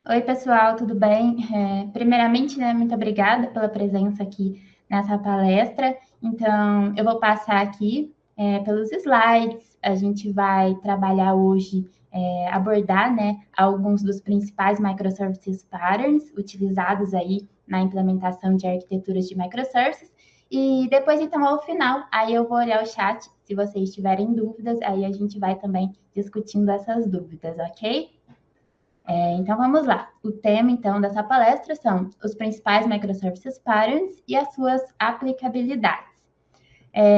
Oi, pessoal, tudo bem? Primeiramente, né, muito obrigada pela presença aqui nessa palestra. Então, eu vou passar aqui pelos slides. A gente vai trabalhar hoje, abordar, né, alguns dos principais microservices patterns utilizados aí na implementação de arquiteturas de microservices. E depois, então, ao final, aí eu vou olhar o chat. Se vocês tiverem dúvidas, aí a gente vai também discutindo essas dúvidas, ok? Então, vamos lá. O tema, então, dessa palestra são os principais microservices patterns e as suas aplicabilidades.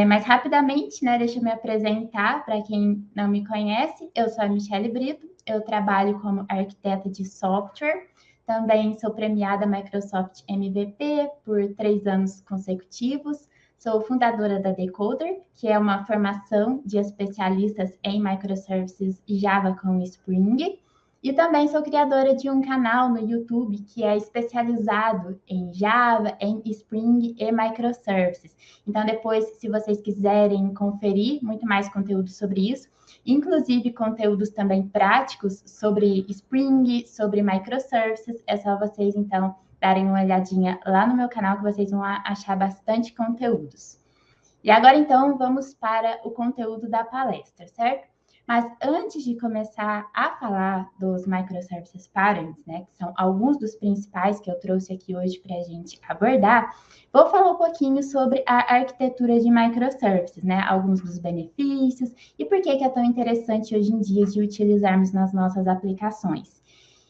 Mas, rapidamente, né, deixa eu me apresentar para quem não me conhece. Eu sou a Michelle Brito, eu trabalho como arquiteta de software, também sou premiada Microsoft MVP por 3 anos consecutivos, sou fundadora da Decoder, que é uma formação de especialistas em microservices Java com Spring, e também sou criadora de um canal no YouTube que é especializado em Java, em Spring e microservices. Então, depois, se vocês quiserem conferir muito mais conteúdo sobre isso, inclusive conteúdos também práticos sobre Spring, sobre microservices, é só vocês, então, darem uma olhadinha lá no meu canal que vocês vão achar bastante conteúdos. E agora, então, vamos para o conteúdo da palestra, certo? Mas antes de começar a falar dos microservices patterns, né, que são alguns dos principais que eu trouxe aqui hoje para a gente abordar, vou falar um pouquinho sobre a arquitetura de microservices, né, alguns dos benefícios e por que é tão interessante hoje em dia de utilizarmos nas nossas aplicações.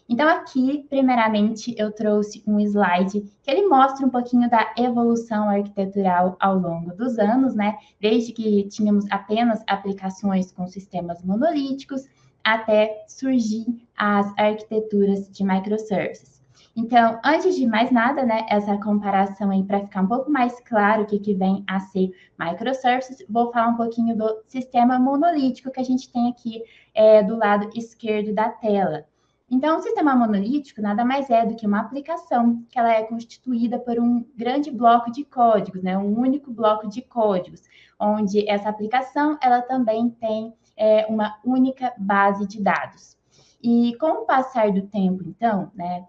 Então, aqui, primeiramente, eu trouxe um slide que ele mostra um pouquinho da evolução arquitetural ao longo dos anos, né? Desde que tínhamos apenas aplicações com sistemas monolíticos até surgir as arquiteturas de microservices. Então, antes de mais nada, né, essa comparação aí para ficar um pouco mais claro o que vem a ser microservices, vou falar um pouquinho do sistema monolítico que a gente tem aqui do lado esquerdo da tela. Então, o sistema monolítico nada mais é do que uma aplicação que ela é constituída por um grande bloco de códigos, né? Um único bloco de códigos, onde essa aplicação ela também tem uma única base de dados. E com o passar do tempo, então, né,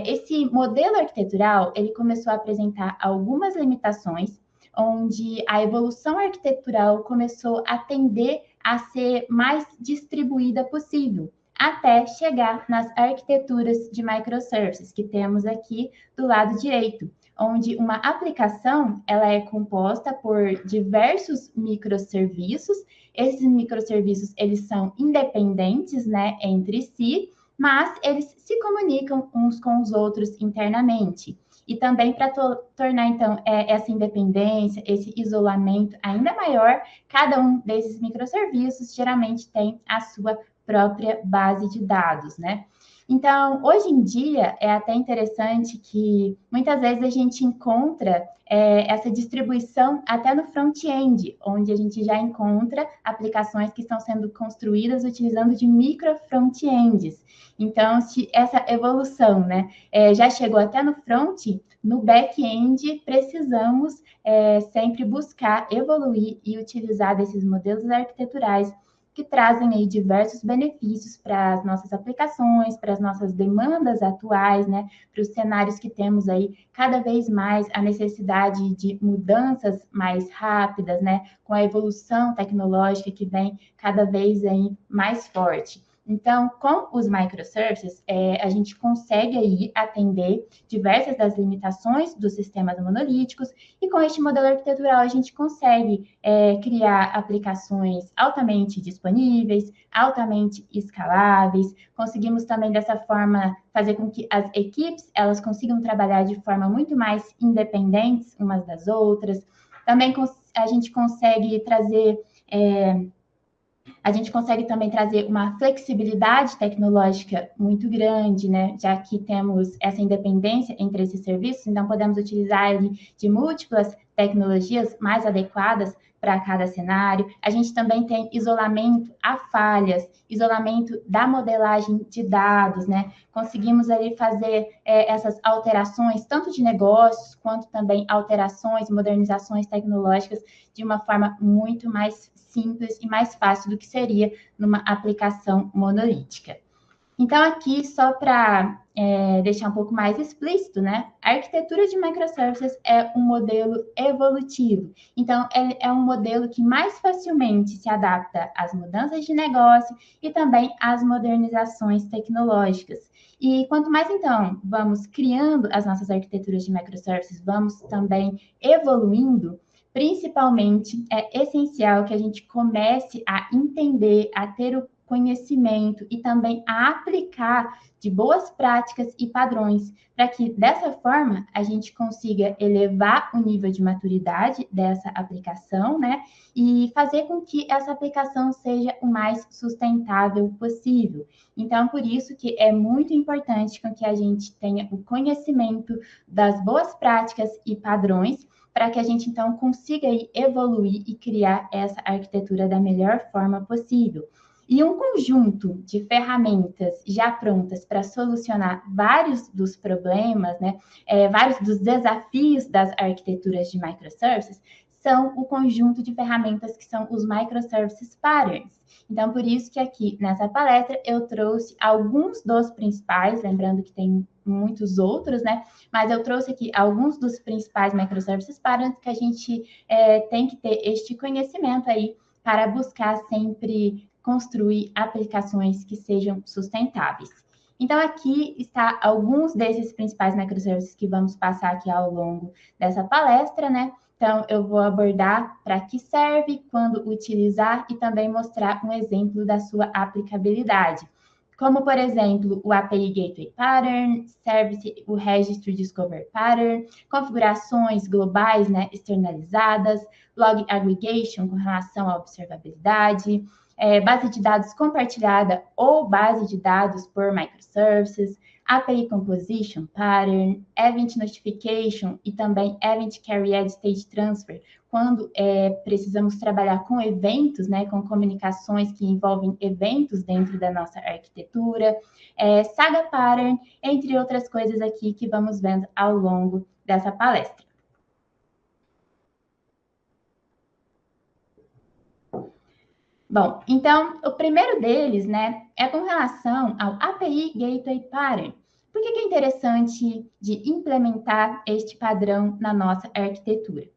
esse modelo arquitetural ele começou a apresentar algumas limitações, onde a evolução arquitetural começou a tender a ser mais distribuída possível até chegar nas arquiteturas de microservices que temos aqui do lado direito, onde uma aplicação ela é composta por diversos microserviços. Esses microserviços eles são independentes, né, entre si, mas eles se comunicam uns com os outros internamente. E também para tornar, então, essa independência, esse isolamento ainda maior, cada um desses microserviços geralmente tem a sua própria base de dados, né? Então, hoje em dia, é até interessante que muitas vezes a gente encontra essa distribuição até no front-end, onde a gente já encontra aplicações que estão sendo construídas utilizando de micro front-ends. Então, se essa evolução né, já chegou até no front, no back-end precisamos sempre buscar evoluir e utilizar desses modelos arquiteturais que trazem aí diversos benefícios para as nossas aplicações, para as nossas demandas atuais, né, para os cenários que temos aí cada vez mais a necessidade de mudanças mais rápidas, né, com a evolução tecnológica que vem cada vez aí mais forte. Então, com os microservices, a gente consegue aí atender diversas das limitações dos sistemas monolíticos e com este modelo arquitetural a gente consegue criar aplicações altamente disponíveis, altamente escaláveis. Conseguimos também dessa forma fazer com que as equipes elas consigam trabalhar de forma muito mais independentes umas das outras. Também a gente consegue trazer a gente consegue também trazer uma flexibilidade tecnológica muito grande, né? Já que temos essa independência entre esses serviços, então podemos utilizar de múltiplas tecnologias mais adequadas para cada cenário. A gente também tem isolamento a falhas, isolamento da modelagem de dados, né? Conseguimos ali fazer essas alterações, tanto de negócios, quanto também alterações, modernizações tecnológicas de uma forma muito mais simples e mais fácil do que seria numa aplicação monolítica. Então, aqui, só para deixar um pouco mais explícito, né? A arquitetura de microservices é um modelo evolutivo. Então, é um modelo que mais facilmente se adapta às mudanças de negócio e também às modernizações tecnológicas. E quanto mais, então, vamos criando as nossas arquiteturas de microservices, vamos também evoluindo, principalmente é essencial que a gente comece a entender, a ter o conhecimento e também a aplicar de boas práticas e padrões, para que dessa forma a gente consiga elevar o nível de maturidade dessa aplicação, né? E fazer com que essa aplicação seja o mais sustentável possível. Então, por isso que é muito importante que a gente tenha o conhecimento das boas práticas e padrões, para que a gente então consiga evoluir e criar essa arquitetura da melhor forma possível. E um conjunto de ferramentas já prontas para solucionar vários dos problemas, né, vários dos desafios das arquiteturas de microservices, são o conjunto de ferramentas que são os microservices patterns. Então, por isso que aqui nessa palestra eu trouxe alguns dos principais, lembrando que tem muitos outros, né? Mas eu trouxe aqui alguns dos principais microservices patterns que a gente tem que ter este conhecimento aí para buscar sempre construir aplicações que sejam sustentáveis. Então, aqui está alguns desses principais microservices que vamos passar aqui ao longo dessa palestra, né? Então, eu vou abordar para que serve, quando utilizar e também mostrar um exemplo da sua aplicabilidade. Como, por exemplo, o API Gateway Pattern, Service, o Registry Discover Pattern, configurações globais, né, externalizadas, log aggregation com relação à observabilidade, base de dados compartilhada ou base de dados por microservices, API Composition Pattern, Event Notification e também Event Carried State Transfer, quando precisamos trabalhar com eventos, né, com comunicações que envolvem eventos dentro da nossa arquitetura, Saga Pattern, entre outras coisas aqui que vamos vendo ao longo dessa palestra. Bom, então, o primeiro deles, né, é com relação ao API Gateway Pattern. Por que é interessante de implementar este padrão na nossa arquitetura?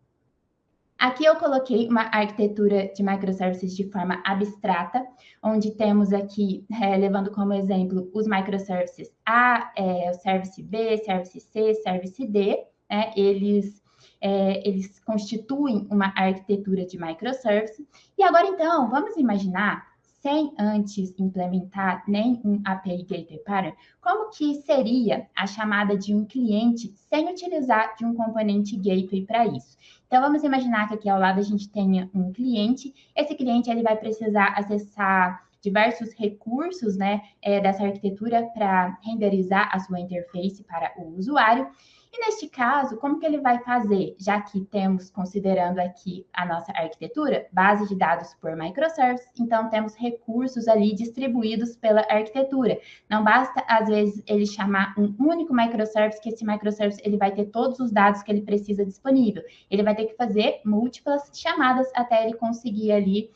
Aqui eu coloquei uma arquitetura de microservices de forma abstrata, onde temos aqui, levando como exemplo, os microservices A, o Service B, Service C, Service D, né? Eles constituem uma arquitetura de microservice. E agora, então, vamos imaginar, sem antes implementar nem um API Gateway Pattern, como que seria a chamada de um cliente sem utilizar de um componente gateway para isso. Então, vamos imaginar que aqui ao lado a gente tenha um cliente. Esse cliente ele vai precisar acessar diversos recursos, né, dessa arquitetura para renderizar a sua interface para o usuário. E neste caso, como que ele vai fazer? Já que temos, considerando aqui a nossa arquitetura, base de dados por microservices, então temos recursos ali distribuídos pela arquitetura. Não basta, às vezes, ele chamar um único microservice, que esse microservice ele vai ter todos os dados que ele precisa disponível. Ele vai ter que fazer múltiplas chamadas até ele conseguir ali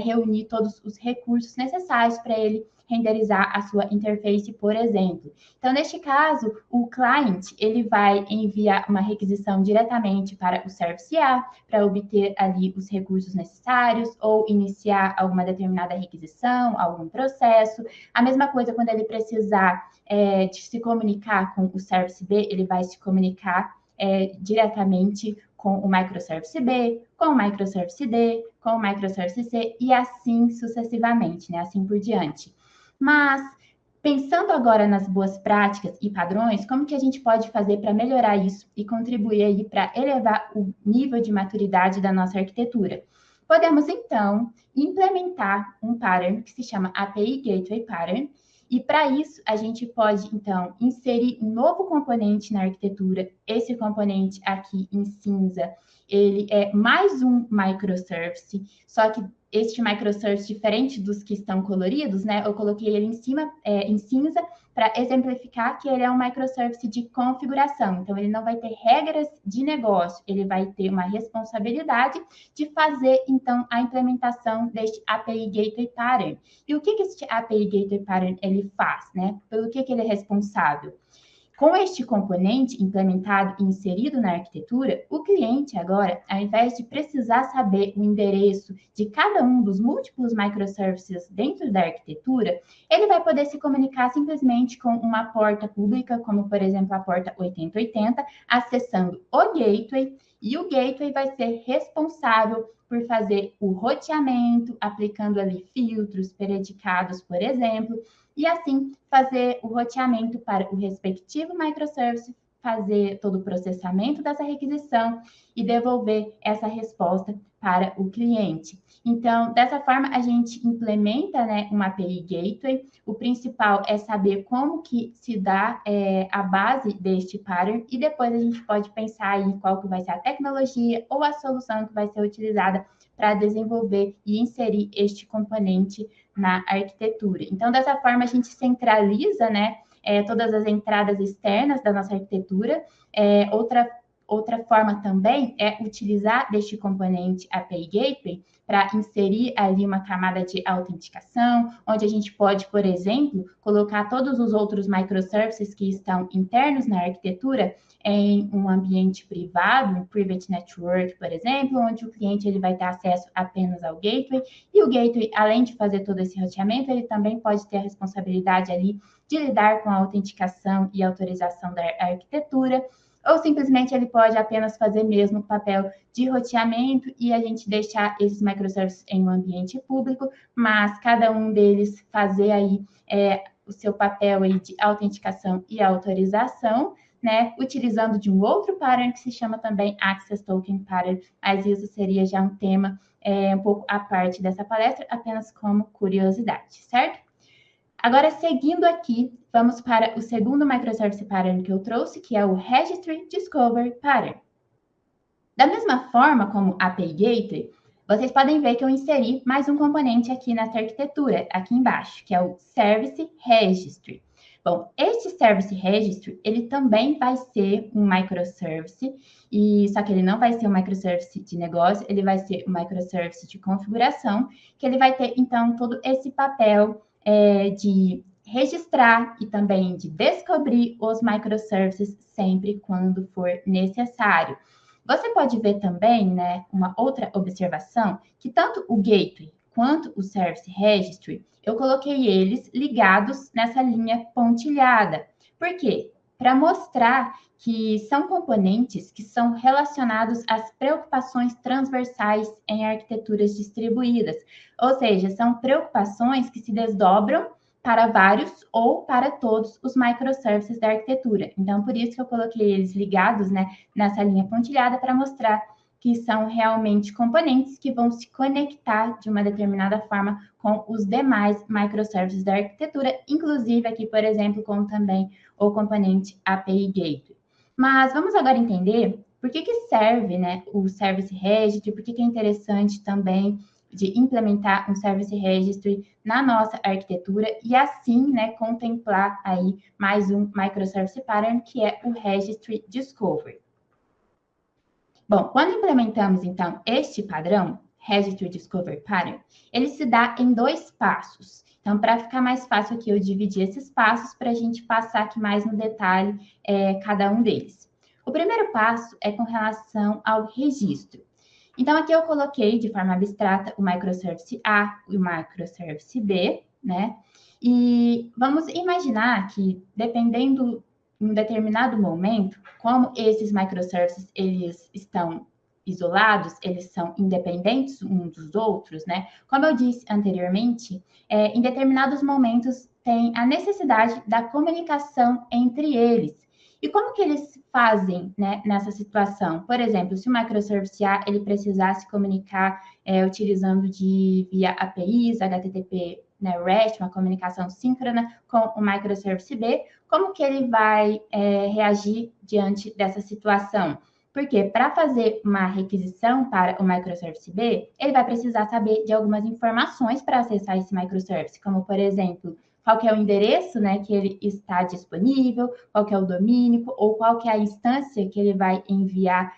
reunir todos os recursos necessários para ele renderizar a sua interface, por exemplo. Então, neste caso, o client ele vai enviar uma requisição diretamente para o Service A para obter ali os recursos necessários ou iniciar alguma determinada requisição, algum processo. A mesma coisa quando ele precisar de se comunicar com o Service B, ele vai se comunicar diretamente com o microservice B, com o microservice D, com o microservice C e assim sucessivamente, né? Assim por diante. Mas, pensando agora nas boas práticas e padrões, como que a gente pode fazer para melhorar isso e contribuir aí para elevar o nível de maturidade da nossa arquitetura? Podemos, então, implementar um pattern que se chama API Gateway Pattern, e para isso, a gente pode, então, inserir um novo componente na arquitetura. Esse componente aqui em cinza, ele é mais um microservice, só que este microservice diferente dos que estão coloridos, né? Eu coloquei ele em cima, em cinza, para exemplificar que ele é um microservice de configuração. Então, ele não vai ter regras de negócio, ele vai ter uma responsabilidade de fazer, então, a implementação deste API Gateway Pattern. E o que este API Gateway Pattern ele faz, né? Pelo que ele é responsável? Com este componente implementado e inserido na arquitetura, o cliente agora, ao invés de precisar saber o endereço de cada um dos múltiplos microservices dentro da arquitetura, ele vai poder se comunicar simplesmente com uma porta pública, como por exemplo a porta 8080, acessando o gateway, e o gateway vai ser responsável por fazer o roteamento, aplicando ali filtros predicados, por exemplo, e assim fazer o roteamento para o respectivo microservice, fazer todo o processamento dessa requisição e devolver essa resposta para o cliente. Então, dessa forma, a gente implementa, né, uma API Gateway. O principal é saber como que se dá a base deste pattern e depois a gente pode pensar em qual que vai ser a tecnologia ou a solução que vai ser utilizada para desenvolver e inserir este componente na arquitetura. Então, dessa forma, a gente centraliza, né, todas as entradas externas da nossa arquitetura. Outra forma também é utilizar deste componente API Gateway para inserir ali uma camada de autenticação, onde a gente pode, por exemplo, colocar todos os outros microservices que estão internos na arquitetura em um ambiente privado, um private network, por exemplo, onde o cliente ele vai ter acesso apenas ao gateway, e o gateway, além de fazer todo esse roteamento, ele também pode ter a responsabilidade ali de lidar com a autenticação e autorização da arquitetura, ou simplesmente ele pode apenas fazer mesmo o papel de roteamento e a gente deixar esses microservices em um ambiente público, mas cada um deles fazer aí o seu papel aí de autenticação e autorização, né, utilizando de um outro pattern que se chama também Access Token Pattern, mas isso seria já um tema um pouco à parte dessa palestra, apenas como curiosidade, certo? Agora, seguindo aqui, vamos para o segundo microservice pattern que eu trouxe, que é o Registry Discovery Pattern. Da mesma forma como API Gateway, vocês podem ver que eu inseri mais um componente aqui nessa arquitetura, aqui embaixo, que é o Service Registry. Bom, este Service Registry, ele também vai ser um microservice, só que ele não vai ser um microservice de negócio, ele vai ser um microservice de configuração, que ele vai ter, então, todo esse papel de registrar e também de descobrir os microservices sempre quando for necessário. Você pode ver também, né, uma outra observação, que tanto o Gateway quanto o Service Registry, eu coloquei eles ligados nessa linha pontilhada. Por quê? Para mostrar que são componentes que são relacionados às preocupações transversais em arquiteturas distribuídas. Ou seja, são preocupações que se desdobram para vários ou para todos os microservices da arquitetura. Então, por isso que eu coloquei eles ligados, né, nessa linha pontilhada para mostrar que são realmente componentes que vão se conectar de uma determinada forma com os demais microservices da arquitetura, inclusive aqui, por exemplo, com também o componente API Gateway. Mas vamos agora entender por que serve, né, o Service Registry, por que é interessante também de implementar um Service Registry na nossa arquitetura e assim, né, contemplar aí mais um microservice pattern, que é o Registry Discovery. Bom, quando implementamos, então, este padrão, Registry Discovery Pattern, ele se dá em 2 passos. Então, para ficar mais fácil aqui, eu dividi esses passos para a gente passar aqui mais no detalhe cada um deles. O primeiro passo é com relação ao registro. Então, aqui eu coloquei de forma abstrata o microservice A e o microservice B, né? E vamos imaginar que, dependendo em um determinado momento, como esses microservices, eles estão isolados, eles são independentes uns dos outros, né? Como eu disse anteriormente, em determinados momentos tem a necessidade da comunicação entre eles. E como que eles fazem, né, nessa situação? Por exemplo, se o microservice A ele precisasse comunicar utilizando via APIs, HTTP, né, REST, uma comunicação síncrona com o microservice B, como que ele vai reagir diante dessa situação? Porque para fazer uma requisição para o microservice B, ele vai precisar saber de algumas informações para acessar esse microservice, como, por exemplo, qual que é o endereço, né, que ele está disponível, qual que é o domínio, ou qual que é a instância que ele vai enviar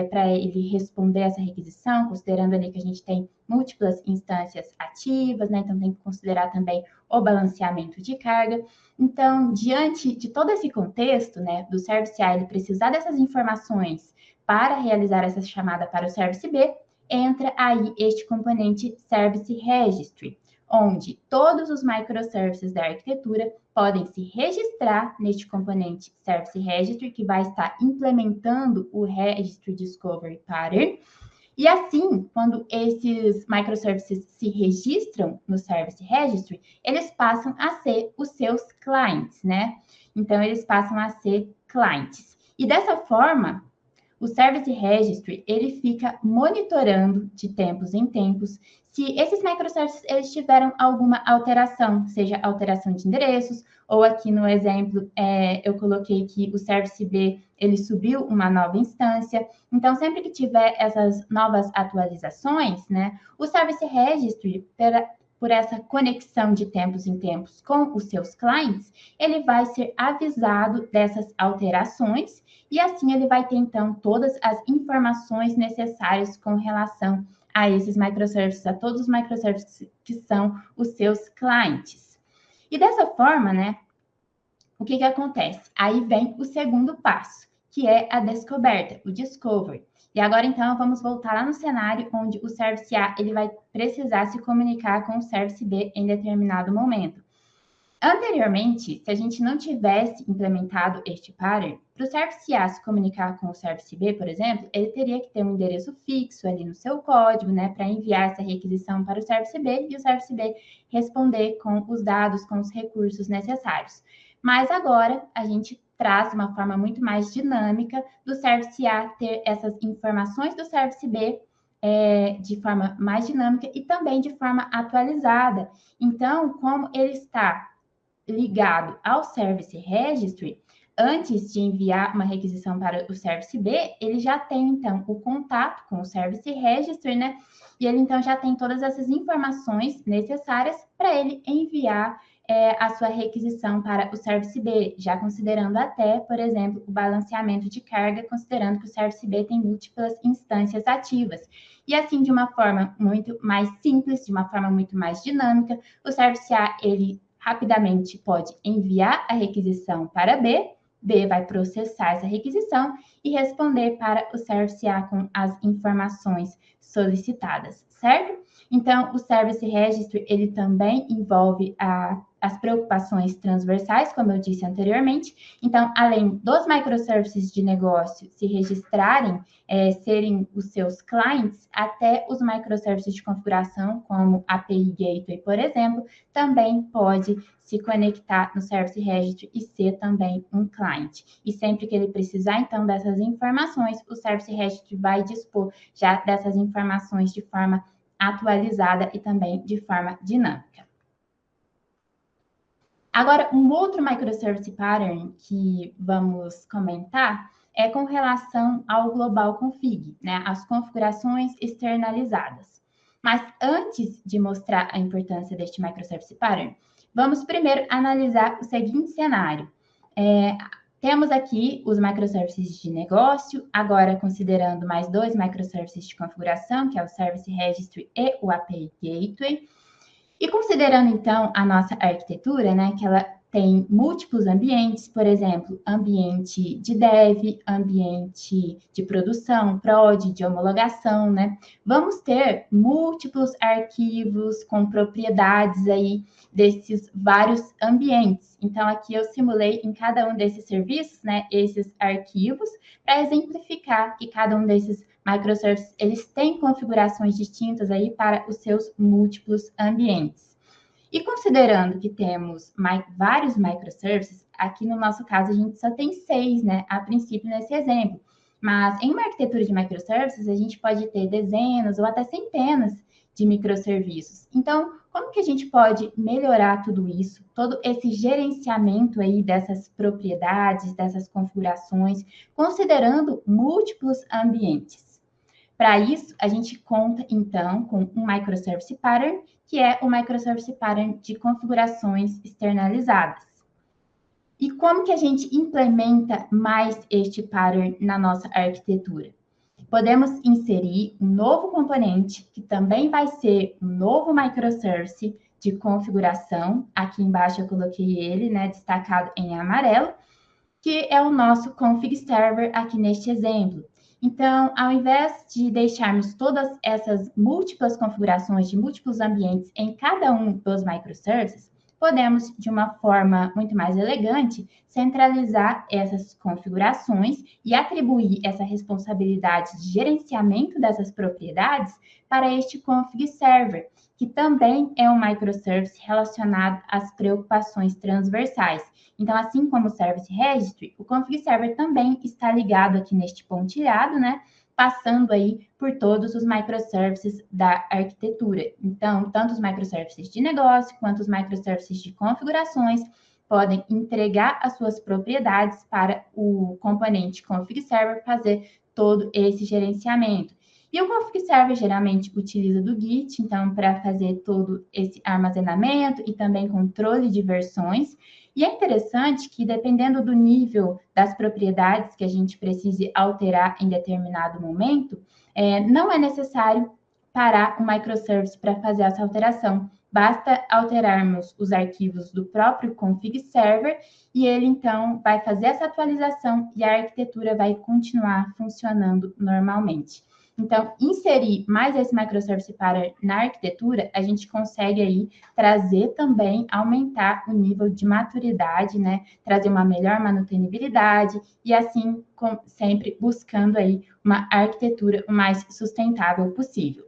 para ele responder essa requisição, considerando ali que a gente tem múltiplas instâncias ativas, né, então tem que considerar também o balanceamento de carga. Então, diante de todo esse contexto, né, do Service A ele precisar dessas informações para realizar essa chamada para o Service B, entra aí este componente Service Registry, onde todos os microservices da arquitetura podem se registrar neste componente Service Registry, que vai estar implementando o Registry Discovery Pattern. E assim, quando esses microservices se registram no Service Registry, eles passam a ser os seus clients, né? Então, eles passam a ser clientes. E dessa forma, o Service Registry, ele fica monitorando de tempos em tempos se esses microservices eles tiveram alguma alteração, seja alteração de endereços, ou aqui no exemplo, eu coloquei que o Service B, ele subiu uma nova instância. Então, sempre que tiver essas novas atualizações, né, o Service Registry, por essa conexão de tempos em tempos com os seus clientes, ele vai ser avisado dessas alterações e assim ele vai ter, então, todas as informações necessárias com relação a esses microservices, a todos os microservices que são os seus clientes. E dessa forma, né, o que acontece? Aí vem o segundo passo, que é a descoberta, o discovery. E agora, então, vamos voltar lá no cenário onde o Service A ele vai precisar se comunicar com o Service B em determinado momento. Anteriormente, se a gente não tivesse implementado este pattern, para o Service A se comunicar com o Service B, por exemplo, ele teria que ter um endereço fixo ali no seu código, né, para enviar essa requisição para o Service B e o Service B responder com os dados, com os recursos necessários. Mas agora a gente traz uma forma muito mais dinâmica do Service A ter essas informações do Service B de forma mais dinâmica e também de forma atualizada. Então, como ele está ligado ao Service Registry, antes de enviar uma requisição para o Service B, ele já tem, então, o contato com o Service Registry, né? E ele, então, já tem todas essas informações necessárias para ele enviar a sua requisição para o Service B, já considerando até, por exemplo, o balanceamento de carga, considerando que o Service B tem múltiplas instâncias ativas. E assim, de uma forma muito mais simples, de uma forma muito mais dinâmica, o Service A, ele rapidamente pode enviar a requisição para B, B vai processar essa requisição e responder para o Service A com as informações solicitadas, certo? Então, o Service Registry, ele também envolve as preocupações transversais, como eu disse anteriormente. Então, além dos microservices de negócio se registrarem, serem os seus clients, até os microservices de configuração, como API Gateway, por exemplo, também pode se conectar no Service Registry e ser também um client. E sempre que ele precisar, então, dessas informações, o Service Registry vai dispor já dessas informações de forma atualizada e também de forma dinâmica. Agora, um outro microservice pattern que vamos comentar é com relação ao Global Config, né? As configurações externalizadas. Mas antes de mostrar a importância deste microservice pattern, vamos primeiro analisar o seguinte cenário. Temos aqui os microservices de negócio, agora considerando mais dois microservices de configuração, que é o Service Registry e o API Gateway. E considerando, então, a nossa arquitetura, né, que ela tem múltiplos ambientes, por exemplo, ambiente de dev, ambiente de produção, prod, de homologação, né? Vamos ter múltiplos arquivos com propriedades aí desses vários ambientes. Então, aqui eu simulei em cada um desses serviços, né, esses arquivos, para exemplificar que cada um desses microservices, eles têm configurações distintas aí para os seus múltiplos ambientes. E considerando que temos vários microservices, aqui no nosso caso a gente só tem 6, né, a princípio nesse exemplo. Mas em uma arquitetura de microservices, a gente pode ter dezenas ou até centenas de microserviços. Então, como que a gente pode melhorar tudo isso, todo esse gerenciamento aí dessas propriedades, dessas configurações, considerando múltiplos ambientes? Para isso, a gente conta, então, com um Microservice Pattern, que é o Microservice Pattern de configurações externalizadas. E como que a gente implementa mais este pattern na nossa arquitetura? Podemos inserir um novo componente, que também vai ser um novo microservice de configuração. Aqui embaixo eu coloquei ele, né, destacado em amarelo, que é o nosso config server aqui neste exemplo. Então, ao invés de deixarmos todas essas múltiplas configurações de múltiplos ambientes em cada um dos microservices, podemos, de uma forma muito mais elegante, centralizar essas configurações e atribuir essa responsabilidade de gerenciamento dessas propriedades para este config server, que também é um microservice relacionado às preocupações transversais. Então, assim como o Service Registry, o Config Server também está ligado aqui neste pontilhado, né? Passando aí por todos os microservices da arquitetura. Então, tanto os microservices de negócio quanto os microservices de configurações podem entregar as suas propriedades para o componente Config Server fazer todo esse gerenciamento. E o Config Server geralmente utiliza do Git, então, para fazer todo esse armazenamento e também controle de versões. E é interessante que, dependendo do nível das propriedades que a gente precise alterar em determinado momento, não é necessário parar o microservice para fazer essa alteração. Basta alterarmos os arquivos do próprio config server e ele, então, vai fazer essa atualização e a arquitetura vai continuar funcionando normalmente. Então, inserir mais esse microservice pattern na arquitetura, a gente consegue aí trazer também, aumentar o nível de maturidade, né? Trazer uma melhor manutenibilidade e assim, sempre buscando aí uma arquitetura o mais sustentável possível.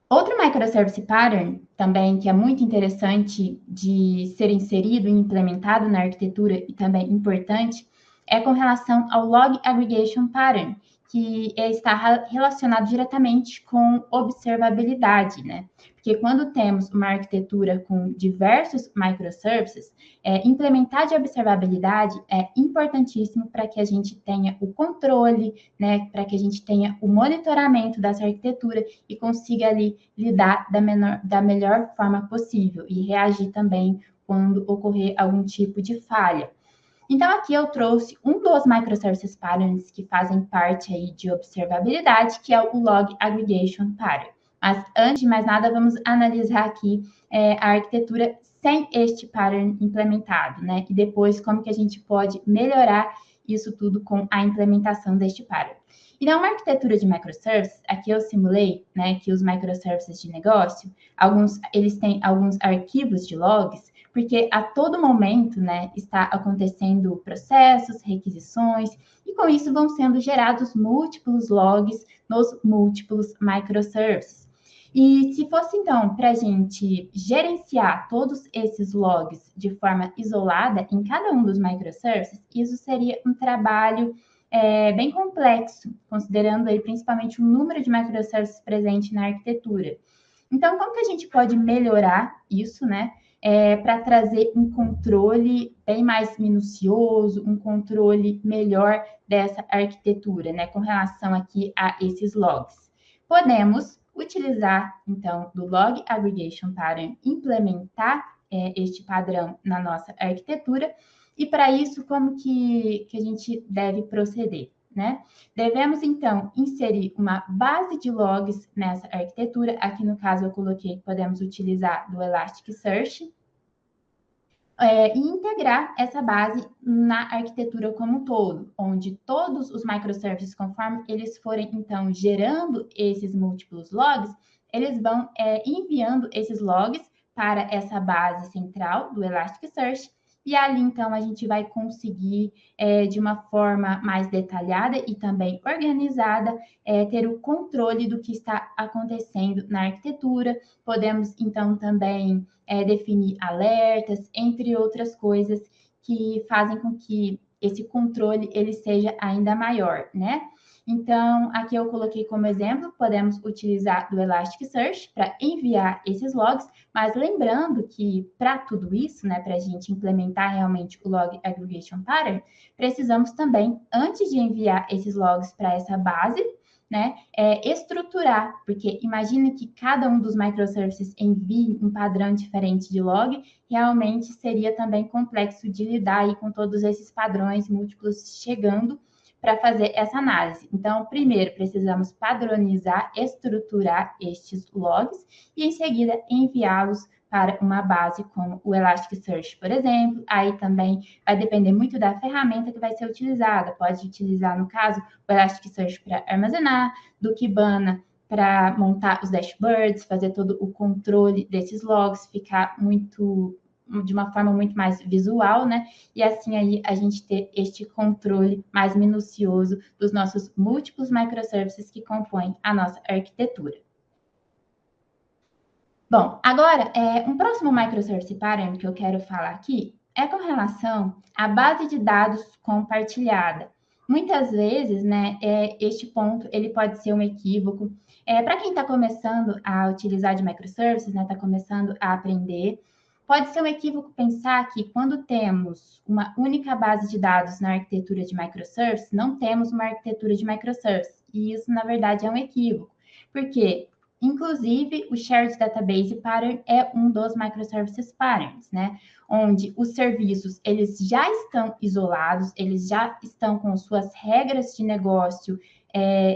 Outro microservice pattern também que é muito interessante de ser inserido e implementado na arquitetura e também importante é com relação ao Log Aggregation Pattern, que está relacionado diretamente com observabilidade, né? Porque quando temos uma arquitetura com diversos microservices, implementar de observabilidade é importantíssimo para que a gente tenha o controle, né? Para que a gente tenha o monitoramento dessa arquitetura e consiga ali lidar da melhor forma possível e reagir também quando ocorrer algum tipo de falha. Então, aqui eu trouxe um dos microservices patterns que fazem parte aí de observabilidade, que é o Log Aggregation Pattern. Mas, antes de mais nada, vamos analisar aqui a arquitetura sem este pattern implementado, né? E depois, como que a gente pode melhorar isso tudo com a implementação deste pattern. Então, uma arquitetura de microservices, aqui eu simulei, né, que os microservices de negócio, eles têm alguns arquivos de logs, porque a todo momento, né, está acontecendo processos, requisições, e com isso vão sendo gerados múltiplos logs nos múltiplos microservices. E se fosse, então, para a gente gerenciar todos esses logs de forma isolada em cada um dos microservices, isso seria um trabalho bem complexo, considerando aí principalmente o número de microservices presente na arquitetura. Então, como que a gente pode melhorar isso, né? Para trazer um controle bem mais minucioso, um controle melhor dessa arquitetura, né, com relação aqui a esses logs. Podemos utilizar, então, do Log Aggregation Pattern, implementar este padrão na nossa arquitetura, e para isso, como que a gente deve proceder? Né? Devemos, então, inserir uma base de logs nessa arquitetura. Aqui, no caso, eu coloquei que podemos utilizar do Elasticsearch. E integrar essa base na arquitetura como um todo, onde todos os microservices, conforme eles forem, então, gerando esses múltiplos logs, eles vão enviando esses logs para essa base central do Elasticsearch, e ali, então, a gente vai conseguir, de uma forma mais detalhada e também organizada, ter o controle do que está acontecendo na arquitetura. Podemos, então, também definir alertas, entre outras coisas que fazem com que esse controle ele seja ainda maior, né? Então, aqui eu coloquei como exemplo, podemos utilizar do Elasticsearch para enviar esses logs, mas lembrando que para tudo isso, né, para a gente implementar realmente o Log Aggregation Pattern, precisamos também, antes de enviar esses logs para essa base, né, estruturar, porque imagine que cada um dos microservices envie um padrão diferente de log, realmente seria também complexo de lidar aí com todos esses padrões múltiplos chegando para fazer essa análise. Então, primeiro, precisamos padronizar, estruturar estes logs e, em seguida, enviá-los para uma base como o Elasticsearch, por exemplo. Aí também vai depender muito da ferramenta que vai ser utilizada. Pode utilizar, no caso, o Elasticsearch para armazenar, do Kibana para montar os dashboards, fazer todo o controle desses logs, ficar de uma forma muito mais visual, né? E assim aí a gente ter este controle mais minucioso dos nossos múltiplos microservices que compõem a nossa arquitetura. Bom, agora, um próximo microservice pattern que eu quero falar aqui é com relação à base de dados compartilhada. Muitas vezes, né, este ponto ele pode ser um equívoco. Para quem está começando a utilizar de microservices, né, está começando a aprender, pode ser um equívoco pensar que quando temos uma única base de dados na arquitetura de microservices, não temos uma arquitetura de microservices. E isso, na verdade, é um equívoco. Porque inclusive, o Shared Database Pattern é um dos microservices patterns, né? Onde os serviços, eles já estão isolados, eles já estão com suas regras de negócio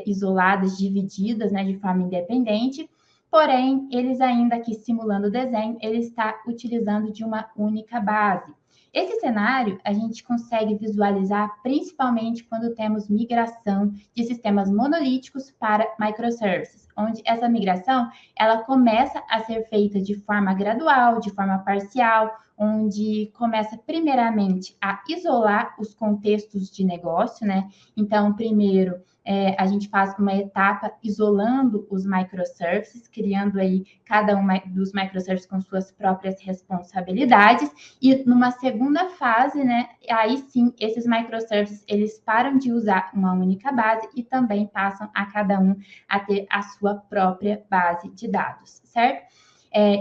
isoladas, divididas, né, de forma independente, porém, eles ainda aqui simulando o desenho, ele está utilizando de uma única base. Esse cenário a gente consegue visualizar principalmente quando temos migração de sistemas monolíticos para microservices, onde essa migração ela começa a ser feita de forma gradual, de forma parcial, onde começa primeiramente a isolar os contextos de negócio, né? Então, primeiro a gente faz uma etapa isolando os microservices, criando aí cada um dos microservices com suas próprias responsabilidades, e numa segunda fase, né, aí sim, esses microservices, eles param de usar uma única base e também passam a cada um a ter a sua própria base de dados, certo?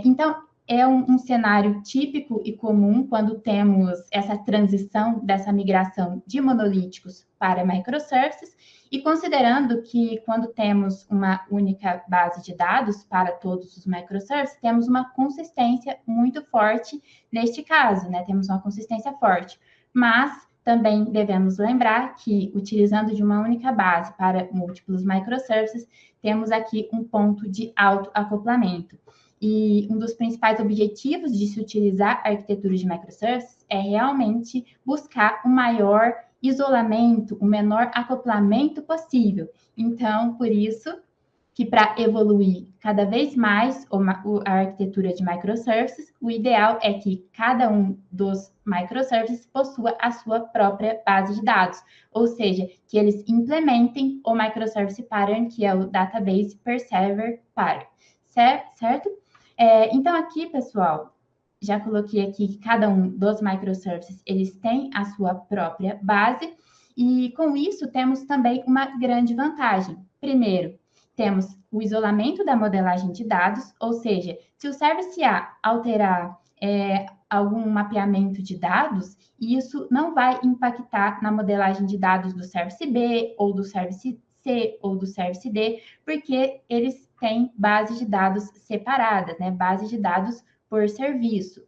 Então, é um cenário típico e comum quando temos essa transição dessa migração de monolíticos para microservices, e considerando que quando temos uma única base de dados para todos os microservices, temos uma consistência muito forte neste caso, né? Temos uma consistência forte. Mas também devemos lembrar que, utilizando de uma única base para múltiplos microservices, temos aqui um ponto de autoacoplamento. E um dos principais objetivos de se utilizar a arquitetura de microservices é realmente buscar o maior isolamento, o menor acoplamento possível. Então, por isso que para evoluir cada vez mais a arquitetura de microservices, o ideal é que cada um dos microservices possua a sua própria base de dados, ou seja, que eles implementem o microservice pattern, que é o Database per Server Pattern, certo? Então, aqui, pessoal, já coloquei aqui que cada um dos microservices, eles têm a sua própria base, e com isso temos também uma grande vantagem. Primeiro, temos o isolamento da modelagem de dados, ou seja, se o Service A alterar algum mapeamento de dados, isso não vai impactar na modelagem de dados do Service B, ou do Service C, ou do Service D, porque eles têm bases de dados separadas, né? Bases de dados por serviço.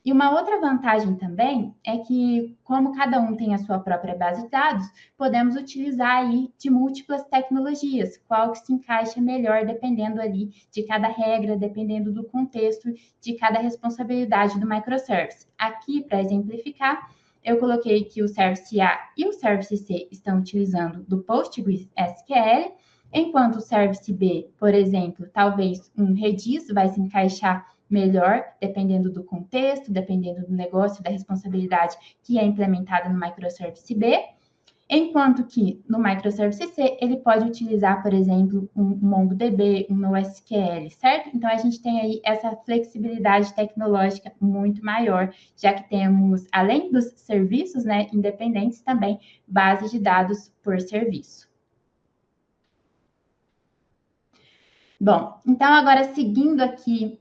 E uma outra vantagem também é que, como cada um tem a sua própria base de dados, podemos utilizar aí de múltiplas tecnologias, qual que se encaixa melhor dependendo ali de cada regra, dependendo do contexto, de cada responsabilidade do microservice. Aqui, para exemplificar, eu coloquei que o Service A e o Service C estão utilizando do PostgreSQL, enquanto o Service B, por exemplo, talvez um Redis vai se encaixar melhor, dependendo do contexto, dependendo do negócio, da responsabilidade que é implementada no microservice B, enquanto que no microservice C, ele pode utilizar, por exemplo, um MongoDB, um NoSQL, certo? Então, a gente tem aí essa flexibilidade tecnológica muito maior, já que temos, além dos serviços, né, independentes, também bases de dados por serviço. Bom, então agora seguindo aqui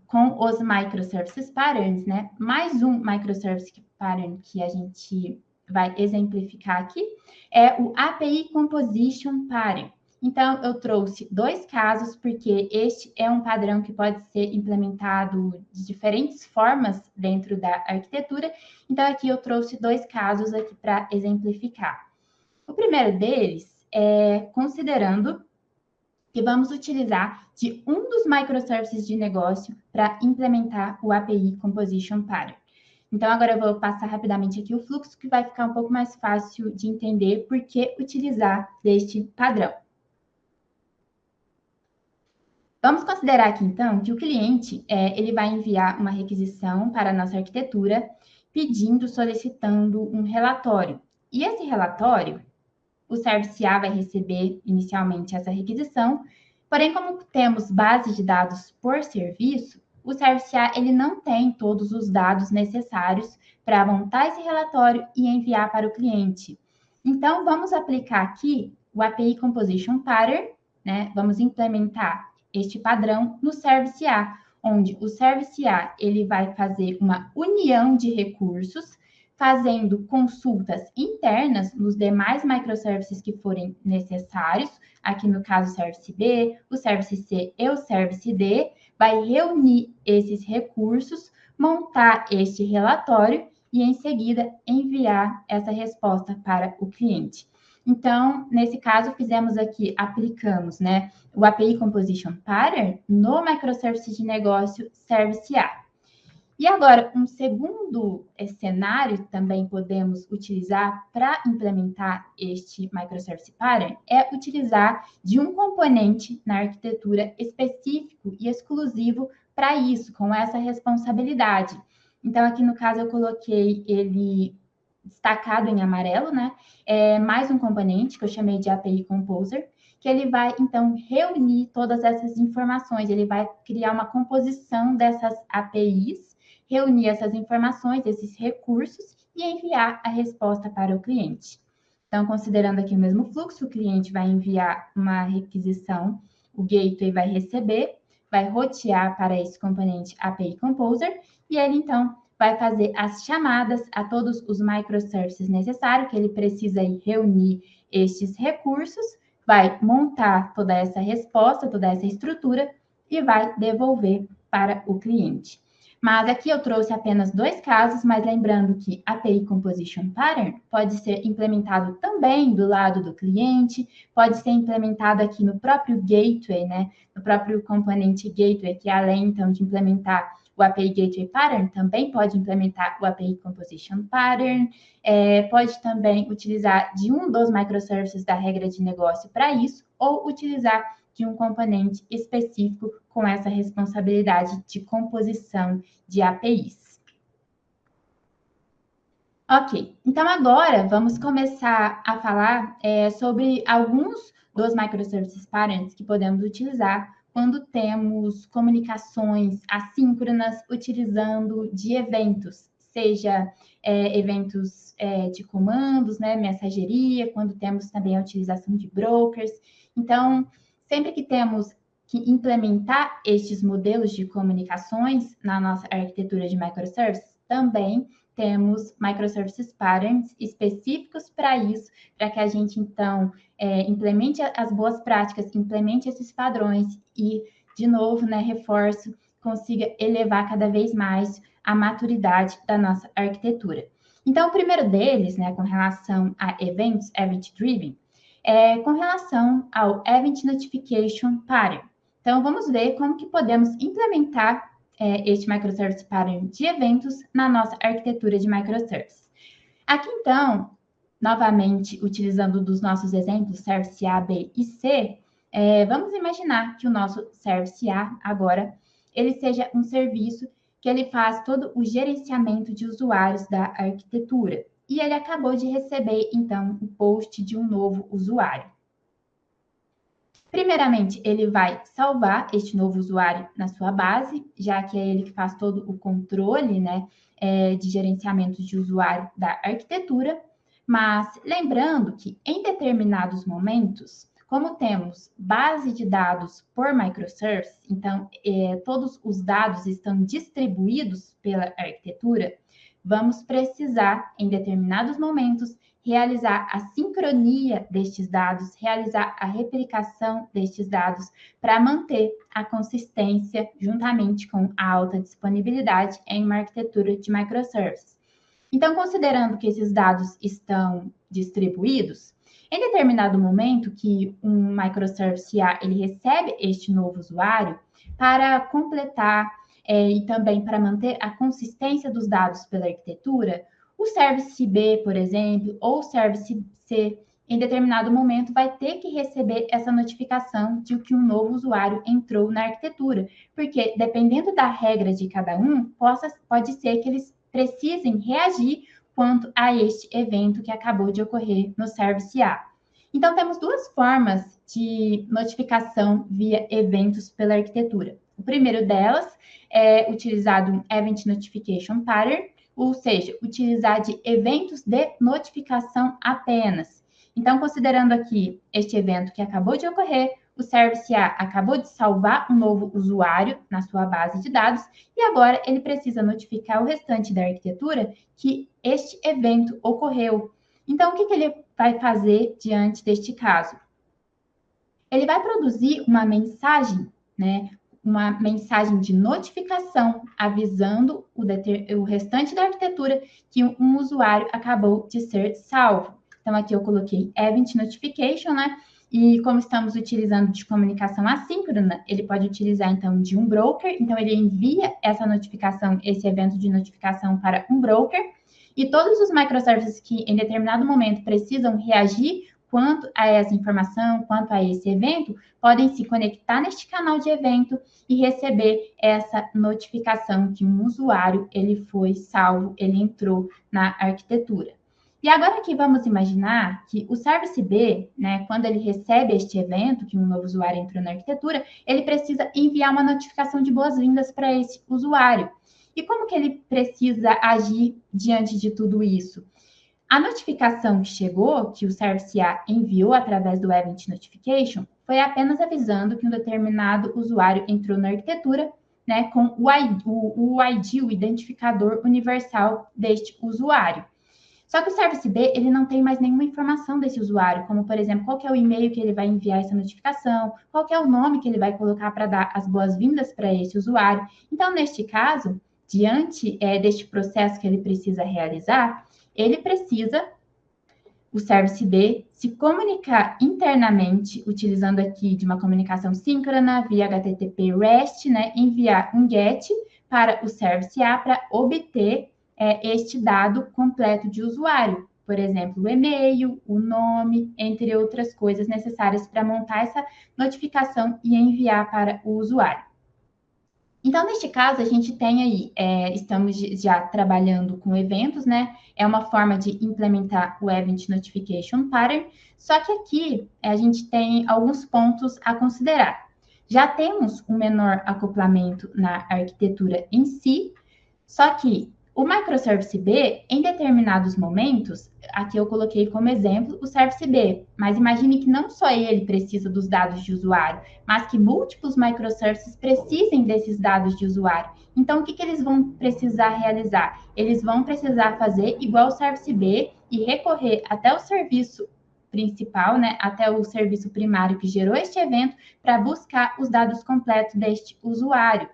com os microservices patterns, né? Mais um microservice pattern que a gente vai exemplificar aqui é o API Composition Pattern. Então, eu trouxe dois casos, porque este é um padrão que pode ser implementado de diferentes formas dentro da arquitetura. Então, aqui eu trouxe dois casos aqui para exemplificar. O primeiro deles é considerando que vamos utilizar de um dos microservices de negócio para implementar o API Composition Pattern. Então, agora eu vou passar rapidamente aqui o fluxo, que vai ficar um pouco mais fácil de entender por que utilizar deste padrão. Vamos considerar aqui, então, que o cliente ele vai enviar uma requisição para a nossa arquitetura, pedindo, solicitando um relatório. E esse relatório, o Service A vai receber inicialmente essa requisição, porém, como temos base de dados por serviço, o Service A ele não tem todos os dados necessários para montar esse relatório e enviar para o cliente. Então, vamos aplicar aqui o API Composition Pattern, né? Vamos implementar este padrão no Service A, onde o Service A ele vai fazer uma união de recursos, fazendo consultas internas nos demais microservices que forem necessários, aqui no caso o Service B, o Service C e o Service D, vai reunir esses recursos, montar este relatório e, em seguida, enviar essa resposta para o cliente. Então, nesse caso, fizemos aqui, aplicamos, né, o API Composition Pattern no microservice de negócio Service A. E agora, um segundo cenário que também podemos utilizar para implementar este microservice pattern é utilizar de um componente na arquitetura específico e exclusivo para isso, com essa responsabilidade. Então, aqui no caso, eu coloquei ele destacado em amarelo, né? Mais um componente que eu chamei de API Composer, que ele vai, então, reunir todas essas informações, ele vai criar uma composição dessas APIs, reunir essas informações, esses recursos e enviar a resposta para o cliente. Então, considerando aqui o mesmo fluxo, o cliente vai enviar uma requisição, o gateway vai receber, vai rotear para esse componente API Composer e ele, então, vai fazer as chamadas a todos os microservices necessários, que ele precisa reunir estes recursos, vai montar toda essa resposta, toda essa estrutura e vai devolver para o cliente. Mas aqui eu trouxe apenas dois casos, mas lembrando que a API Composition Pattern pode ser implementado também do lado do cliente, pode ser implementado aqui no próprio gateway, né? No próprio componente gateway, que além então de implementar o API Gateway Pattern, também pode implementar o API Composition Pattern, pode também utilizar de um dos microservices da regra de negócio para isso, ou utilizar de um componente específico com essa responsabilidade de composição de APIs. Ok, então agora vamos começar a falar sobre alguns dos microservices parents que podemos utilizar quando temos comunicações assíncronas utilizando de eventos, seja eventos de comandos, né, mensageria, quando temos também a utilização de brokers. Então, sempre que temos que implementar estes modelos de comunicações na nossa arquitetura de microservices, também temos microservices patterns específicos para isso, para que a gente, então, implemente as boas práticas, implemente esses padrões e, de novo, né, reforço, consiga elevar cada vez mais a maturidade da nossa arquitetura. Então, o primeiro deles, né, com relação a eventos, event-driven, com relação ao Event Notification Pattern. Então, vamos ver como que podemos implementar este microservice pattern de eventos na nossa arquitetura de microservices. Aqui, então, novamente, utilizando dos nossos exemplos, Service A, B e C, vamos imaginar que o nosso Service A, agora, ele seja um serviço que ele faz todo o gerenciamento de usuários da arquitetura. E ele acabou de receber, então, o post de um novo usuário. Primeiramente, ele vai salvar este novo usuário na sua base, já que é ele que faz todo o controle, né, de gerenciamento de usuário da arquitetura. Mas lembrando que, em determinados momentos, como temos base de dados por microservice, então todos os dados estão distribuídos pela arquitetura, vamos precisar, em determinados momentos, realizar a sincronia destes dados, realizar a replicação destes dados para manter a consistência juntamente com a alta disponibilidade em uma arquitetura de microservices. Então, considerando que esses dados estão distribuídos, em determinado momento que um microservice A ele recebe este novo usuário, para completar e também para manter a consistência dos dados pela arquitetura, o Service B, por exemplo, ou o Service C, em determinado momento, vai ter que receber essa notificação de que um novo usuário entrou na arquitetura, porque dependendo da regra de cada um, pode ser que eles precisem reagir quanto a este evento que acabou de ocorrer no Service A. Então, temos duas formas de notificação via eventos pela arquitetura. O primeiro delas é utilizado um Event Notification Pattern, ou seja, utilizar de eventos de notificação apenas. Então, considerando aqui este evento que acabou de ocorrer, o Service A acabou de salvar um novo usuário na sua base de dados e agora ele precisa notificar o restante da arquitetura que este evento ocorreu. Então, o que ele vai fazer diante deste caso? Ele vai produzir uma mensagem, né? Uma mensagem de notificação avisando o restante da arquitetura que um usuário acabou de ser salvo. Então, aqui eu coloquei Event Notification, né? E como estamos utilizando de comunicação assíncrona, ele pode utilizar, então, de um broker. Então, ele envia essa notificação, esse evento de notificação para um broker. E todos os microservices que, em determinado momento, precisam reagir quanto a essa informação, quanto a esse evento, podem se conectar neste canal de evento e receber essa notificação que um usuário, ele foi salvo, ele entrou na arquitetura. E agora aqui vamos imaginar que o Service B, né, quando ele recebe este evento, que um novo usuário entrou na arquitetura, ele precisa enviar uma notificação de boas-vindas para esse usuário. E como que ele precisa agir diante de tudo isso? A notificação que chegou, que o Service A enviou através do Event Notification, foi apenas avisando que um determinado usuário entrou na arquitetura, né, com o ID, o identificador universal deste usuário. Só que o Service B, ele não tem mais nenhuma informação desse usuário, como, por exemplo, qual que é o e-mail que ele vai enviar essa notificação, qual que é o nome que ele vai colocar para dar as boas-vindas para esse usuário. Então, neste caso, diante deste processo que ele precisa realizar, ele precisa, o Service B, se comunicar internamente, utilizando aqui de uma comunicação síncrona via HTTP REST, né, enviar um GET para o Service A para obter este dado completo de usuário. Por exemplo, o e-mail, o nome, entre outras coisas necessárias para montar essa notificação e enviar para o usuário. Então, neste caso, a gente tem aí, estamos já trabalhando com eventos, né? É uma forma de implementar o Event Notification Pattern, só que aqui a gente tem alguns pontos a considerar. Já temos um menor acoplamento na arquitetura em si, só que o microservice B, em determinados momentos, aqui eu coloquei como exemplo o Service B, mas imagine que não só ele precisa dos dados de usuário, mas que múltiplos microservices precisem desses dados de usuário. Então, o que eles vão precisar realizar? Eles vão precisar fazer igual o Service B e recorrer até o serviço principal, né, até o serviço primário que gerou este evento, para buscar os dados completos deste usuário.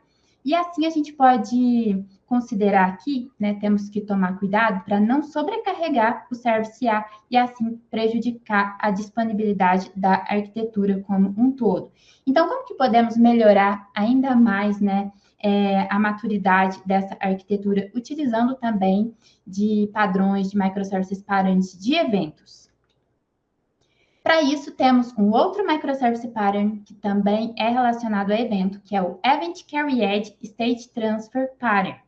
E assim a gente pode considerar aqui, né, temos que tomar cuidado para não sobrecarregar o Service A e assim prejudicar a disponibilidade da arquitetura como um todo. Então, como que podemos melhorar ainda mais, né, a maturidade dessa arquitetura, utilizando também de padrões de microservices parantes de eventos? Para isso, temos um outro microservice pattern que também é relacionado a evento, que é o Event Carried State Transfer Pattern.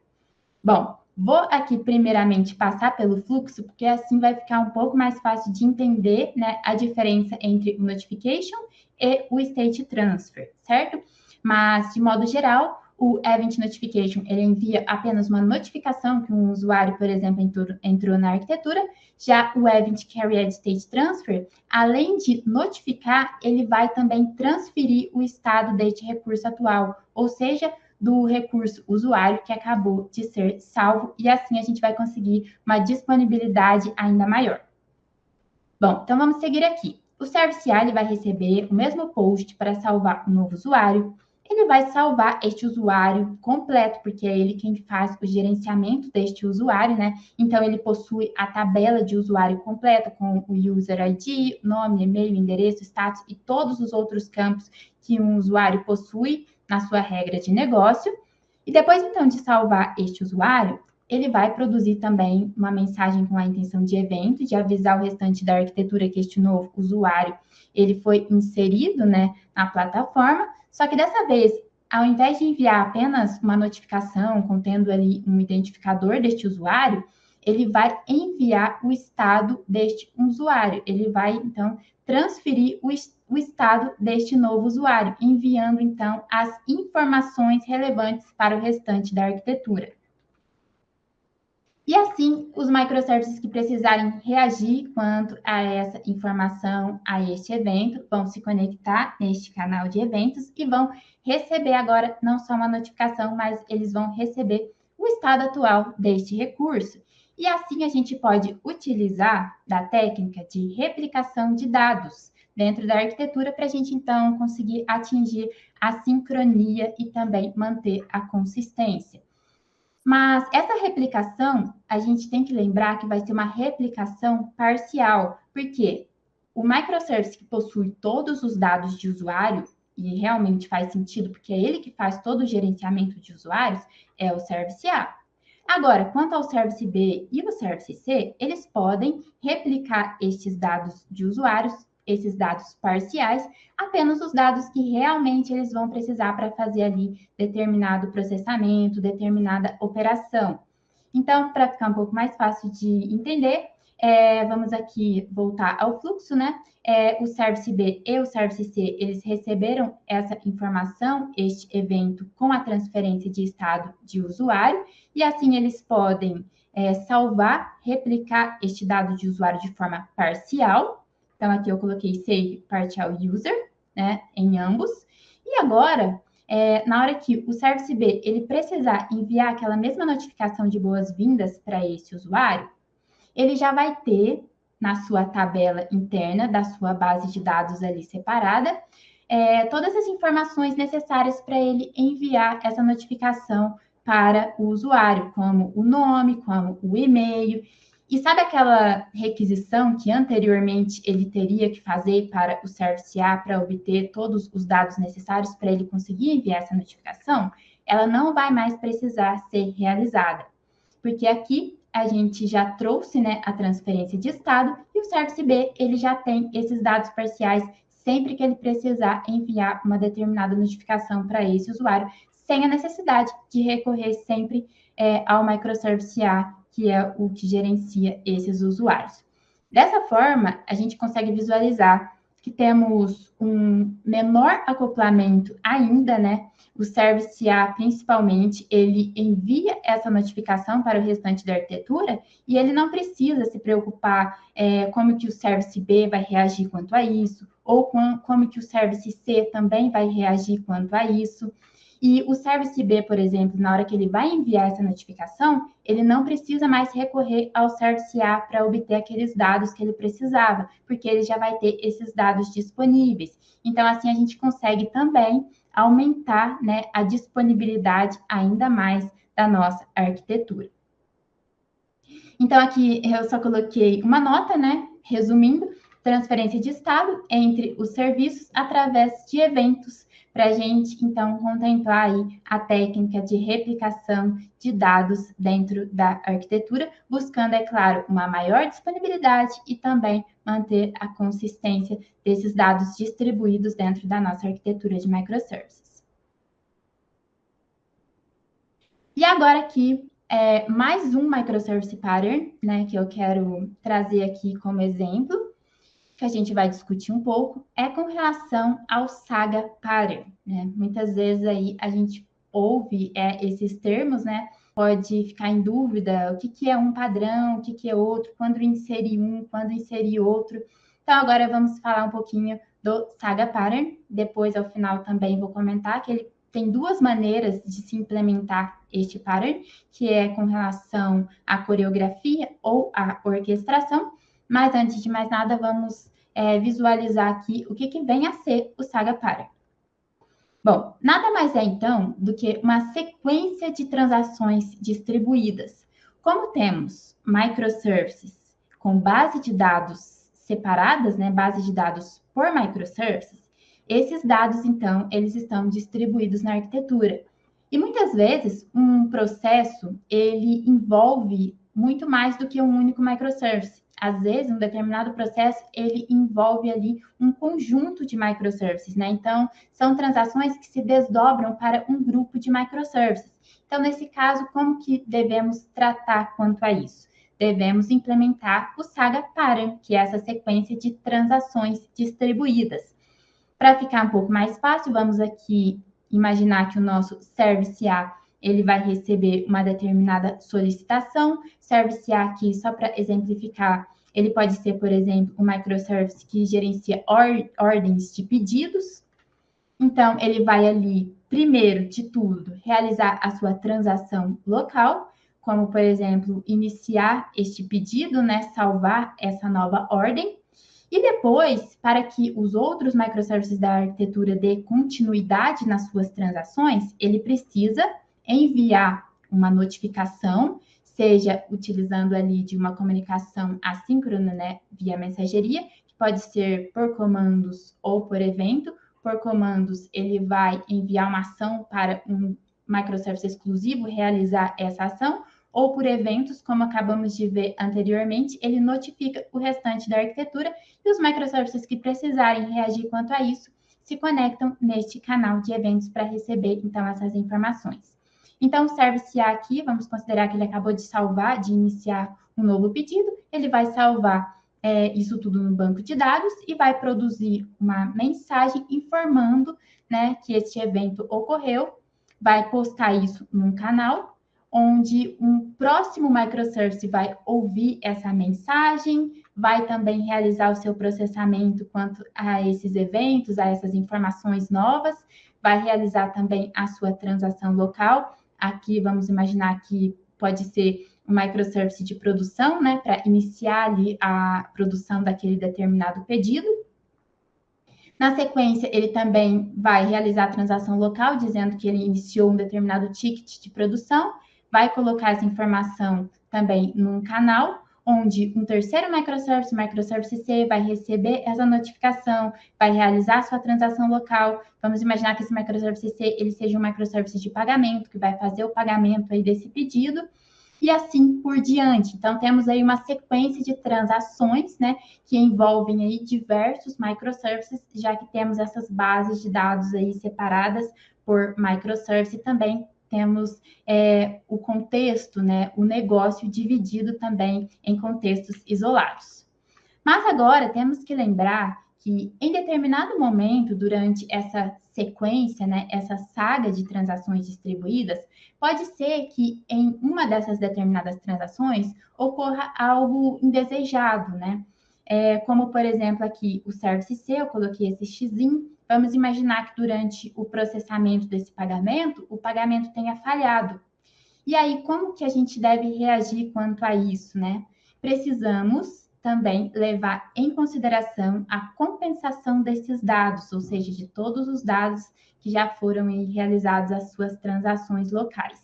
Bom, vou aqui primeiramente passar pelo fluxo, porque assim vai ficar um pouco mais fácil de entender, né, a diferença entre o Notification e o State Transfer, certo? Mas, de modo geral, O Event Notification, ele envia apenas uma notificação que um usuário, por exemplo, entrou na arquitetura. Já o Event Carried State Transfer, além de notificar, ele vai também transferir o estado deste recurso atual, ou seja, do recurso usuário que acabou de ser salvo, e assim a gente vai conseguir uma disponibilidade ainda maior. Bom, então vamos seguir aqui. O Service A ele vai receber o mesmo post para salvar um novo usuário. Ele vai salvar este usuário completo, porque é ele quem faz o gerenciamento deste usuário, né? Então, ele possui a tabela de usuário completa, com o User ID, nome, e-mail, endereço, status e todos os outros campos que um usuário possui na sua regra de negócio. E depois, então, de salvar este usuário, ele vai produzir também uma mensagem com a intenção de evento, de avisar o restante da arquitetura que este novo usuário ele foi inserido, né, na plataforma. Só que dessa vez, ao invés de enviar apenas uma notificação contendo ali um identificador deste usuário, ele vai enviar o estado deste usuário. Ele vai, então, transferir o estado deste novo usuário, enviando, então, as informações relevantes para o restante da arquitetura. E assim, os microservices que precisarem reagir quanto a essa informação, a este evento, vão se conectar neste canal de eventos e vão receber agora não só uma notificação, mas eles vão receber o estado atual deste recurso. E assim a gente pode utilizar da técnica de replicação de dados dentro da arquitetura para a gente, então, conseguir atingir a sincronia e também manter a consistência. Mas essa replicação, a gente tem que lembrar que vai ser uma replicação parcial, porque o microservice que possui todos os dados de usuário, e realmente faz sentido, porque é ele que faz todo o gerenciamento de usuários, é o Service A. Agora, quanto ao Service B e o Service C, eles podem replicar estes dados de usuários, esses dados parciais, apenas os dados que realmente eles vão precisar para fazer ali determinado processamento, determinada operação. Então, para ficar um pouco mais fácil de entender, vamos aqui voltar ao fluxo, né? O Service B e o Service C, eles receberam essa informação, este evento, com a transferência de estado de usuário, e assim eles podem salvar, replicar este dado de usuário de forma parcial. Então, aqui eu coloquei Save Partial User, né, em ambos. E agora, na hora que o Service B ele precisar enviar aquela mesma notificação de boas-vindas para esse usuário, ele já vai ter na sua tabela interna da sua base de dados ali separada, todas as informações necessárias para ele enviar essa notificação para o usuário, como o nome, como o e-mail. E sabe aquela requisição que anteriormente ele teria que fazer para o Service A para obter todos os dados necessários para ele conseguir enviar essa notificação? Ela não vai mais precisar ser realizada, porque aqui a gente já trouxe, né, a transferência de estado e o Service B ele já tem esses dados parciais sempre que ele precisar enviar uma determinada notificação para esse usuário, sem a necessidade de recorrer sempre ao microservice A, que é o que gerencia esses usuários. Dessa forma, a gente consegue visualizar que temos um menor acoplamento ainda, né? O Service A, principalmente, ele envia essa notificação para o restante da arquitetura e ele não precisa se preocupar como que o Service B vai reagir quanto a isso, ou como que o Service C também vai reagir quanto a isso. E o Service B, por exemplo, na hora que ele vai enviar essa notificação, ele não precisa mais recorrer ao Service A para obter aqueles dados que ele precisava, porque ele já vai ter esses dados disponíveis. Então, assim, a gente consegue também aumentar, né, a disponibilidade ainda mais da nossa arquitetura. Então, aqui eu só coloquei uma nota, né, resumindo, transferência de estado entre os serviços através de eventos, para a gente, então, contemplar aí a técnica de replicação de dados dentro da arquitetura, buscando, é claro, uma maior disponibilidade e também manter a consistência desses dados distribuídos dentro da nossa arquitetura de microservices. E agora aqui, mais um microservice pattern, né, que eu quero trazer aqui como exemplo, que a gente vai discutir um pouco, é com relação ao Saga Pattern, né? Muitas vezes aí a gente ouve esses termos, né, pode ficar em dúvida o que é um padrão, o que é outro, quando inserir um, quando inserir outro. Então, agora vamos falar um pouquinho do Saga Pattern. Depois, ao final, também vou comentar que ele tem duas maneiras de se implementar este pattern, que é com relação à coreografia ou à orquestração. Mas, antes de mais nada, vamos visualizar aqui o que vem a ser o Saga Pattern. Bom, nada mais é, então, do que uma sequência de transações distribuídas. Como temos microservices com base de dados separadas, né, base de dados por microservices, esses dados, então, eles estão distribuídos na arquitetura. E muitas vezes, um processo, ele envolve muito mais do que um único microservice. Às vezes, um determinado processo, ele envolve ali um conjunto de microservices, né? Então, são transações que se desdobram para um grupo de microservices. Então, nesse caso, como que devemos tratar quanto a isso? Devemos implementar o Saga Pattern, que é essa sequência de transações distribuídas. Para ficar um pouco mais fácil, vamos aqui imaginar que o nosso Service A ele vai receber uma determinada solicitação. Service A aqui, só para exemplificar, ele pode ser, por exemplo, um microservice que gerencia ordens de pedidos. Então, ele vai ali, primeiro de tudo, realizar a sua transação local, como, por exemplo, iniciar este pedido, né, salvar essa nova ordem. E depois, para que os outros microservices da arquitetura dê continuidade nas suas transações, ele precisa enviar uma notificação, seja utilizando ali de uma comunicação assíncrona, né, via mensageria, que pode ser por comandos ou por evento. Por comandos, ele vai enviar uma ação para um microservice exclusivo realizar essa ação, ou por eventos, como acabamos de ver anteriormente, ele notifica o restante da arquitetura e os microservices que precisarem reagir quanto a isso se conectam neste canal de eventos para receber, então, essas informações. Então, o Service A aqui, vamos considerar que ele acabou de salvar, de iniciar um novo pedido, ele vai salvar isso tudo no banco de dados e vai produzir uma mensagem informando, né, que este evento ocorreu, vai postar isso num canal, onde um próximo microservice vai ouvir essa mensagem, vai também realizar o seu processamento quanto a esses eventos, a essas informações novas, vai realizar também a sua transação local. Aqui vamos imaginar que pode ser um microservice de produção, né, para iniciar ali a produção daquele determinado pedido. Na sequência, ele também vai realizar a transação local, dizendo que ele iniciou um determinado ticket de produção, vai colocar essa informação também num canal, onde um terceiro microservice, o microservice C, vai receber essa notificação, vai realizar a sua transação local. Vamos imaginar que esse microservice C, ele seja um microservice de pagamento, que vai fazer o pagamento aí desse pedido, e assim por diante. Então, temos aí uma sequência de transações, né, que envolvem aí diversos microservices, já que temos essas bases de dados aí separadas por microservice, e também temos o contexto, né, o negócio dividido também em contextos isolados. Mas agora temos que lembrar que em determinado momento, durante essa sequência, né, essa saga de transações distribuídas, pode ser que em uma dessas determinadas transações ocorra algo indesejado, né? Como, por exemplo, aqui o Service C, eu coloquei esse xzinho. Vamos imaginar que durante o processamento desse pagamento, o pagamento tenha falhado. E aí, como que a gente deve reagir quanto a isso, né? Precisamos também levar em consideração a compensação desses dados, ou seja, de todos os dados que já foram realizados as suas transações locais.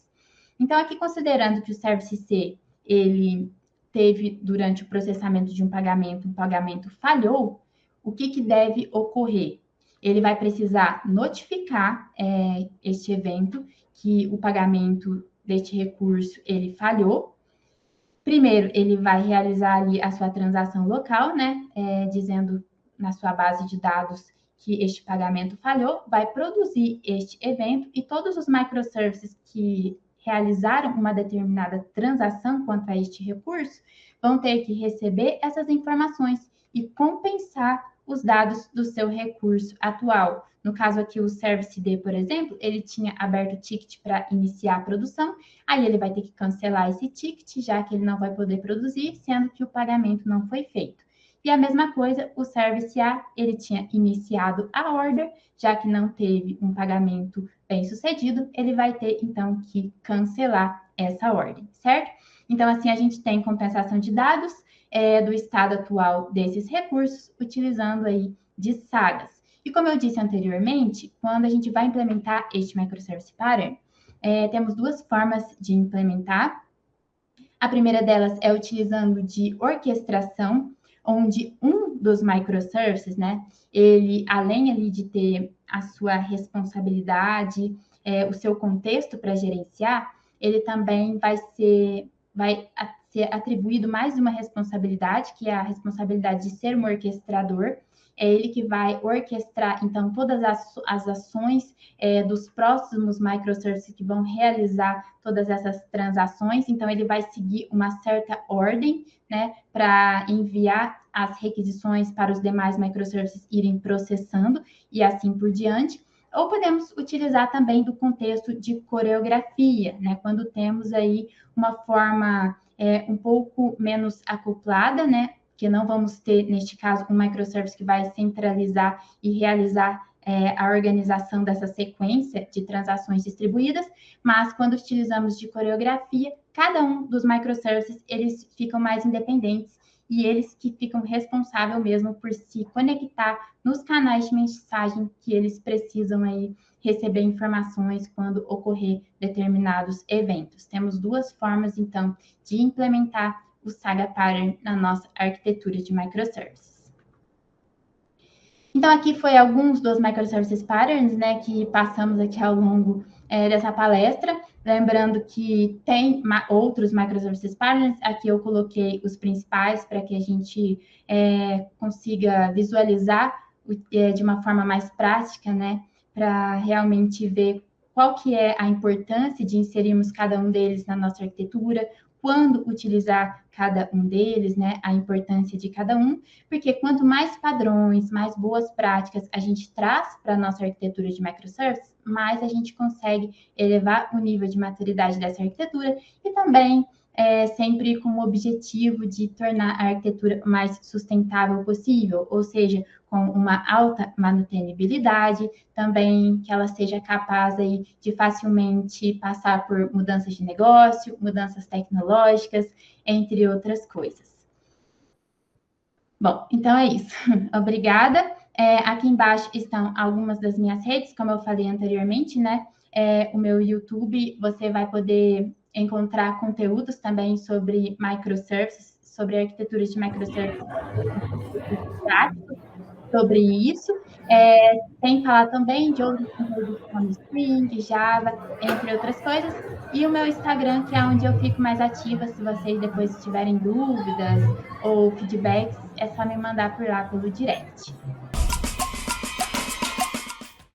Então, aqui considerando que o Service C, ele teve, durante o processamento de um pagamento falhou, o que deve ocorrer? Ele vai precisar notificar este evento, que o pagamento deste recurso, ele falhou. Primeiro, ele vai realizar ali a sua transação local, né? Dizendo na sua base de dados que este pagamento falhou, vai produzir este evento e todos os microservices que realizaram uma determinada transação quanto a este recurso vão ter que receber essas informações e compensar os dados do seu recurso atual, No caso aqui, o Service D, por exemplo, ele tinha aberto o ticket para iniciar a produção, aí ele vai ter que cancelar esse ticket, já que ele não vai poder produzir, sendo que o pagamento não foi feito. E a mesma coisa, o Service A, ele tinha iniciado a order, já que não teve um pagamento bem sucedido, ele vai ter, então, que cancelar essa ordem, certo? Então, assim, a gente tem compensação de dados do estado atual desses recursos, utilizando aí de sagas. E como eu disse anteriormente, quando a gente vai implementar este microservice pattern, temos duas formas de implementar. A primeira delas é utilizando de orquestração, onde um dos microservices, né, ele, além ali de ter a sua responsabilidade, o seu contexto para gerenciar, ele também vai ser atribuído mais uma responsabilidade, que é a responsabilidade de ser um orquestrador. É ele que vai orquestrar, então, todas as ações dos próximos microservices que vão realizar todas essas transações. Então, ele vai seguir uma certa ordem, né, para enviar as requisições para os demais microservices irem processando e assim por diante. Ou podemos utilizar também do contexto de coreografia, né, quando temos aí uma forma um pouco menos acoplada, né, que não vamos ter, neste caso, um microservice que vai centralizar e realizar a organização dessa sequência de transações distribuídas, mas quando utilizamos de coreografia, cada um dos microservices, eles ficam mais independentes e eles que ficam responsáveis mesmo por se conectar nos canais de mensagem que eles precisam aí receber informações quando ocorrer determinados eventos. Temos duas formas, então, de implementar o Saga Pattern na nossa arquitetura de microservices. Então, aqui foi alguns dos microservices patterns, né, que passamos aqui ao longo dessa palestra. Lembrando que tem outros microservices patterns, aqui eu coloquei os principais para que a gente consiga visualizar de uma forma mais prática, né, para realmente ver qual que é a importância de inserirmos cada um deles na nossa arquitetura, quando utilizar cada um deles, né, a importância de cada um, porque quanto mais padrões, mais boas práticas a gente traz para a nossa arquitetura de microservices, mais a gente consegue elevar o nível de maturidade dessa arquitetura e também sempre com o objetivo de tornar a arquitetura mais sustentável possível, ou seja, com uma alta manutenibilidade, também que ela seja capaz aí de facilmente passar por mudanças de negócio, mudanças tecnológicas, entre outras coisas. Bom, então é isso. Obrigada. Aqui embaixo estão algumas das minhas redes, como eu falei anteriormente, né? O meu YouTube, você vai poder encontrar conteúdos também sobre microservices, sobre arquiteturas de microservices práticos, sobre isso. Tem falar também de outros conteúdos como Spring, Java, entre outras coisas. E o meu Instagram, que é onde eu fico mais ativa. Se vocês depois tiverem dúvidas ou feedbacks, é só me mandar por lá pelo direct.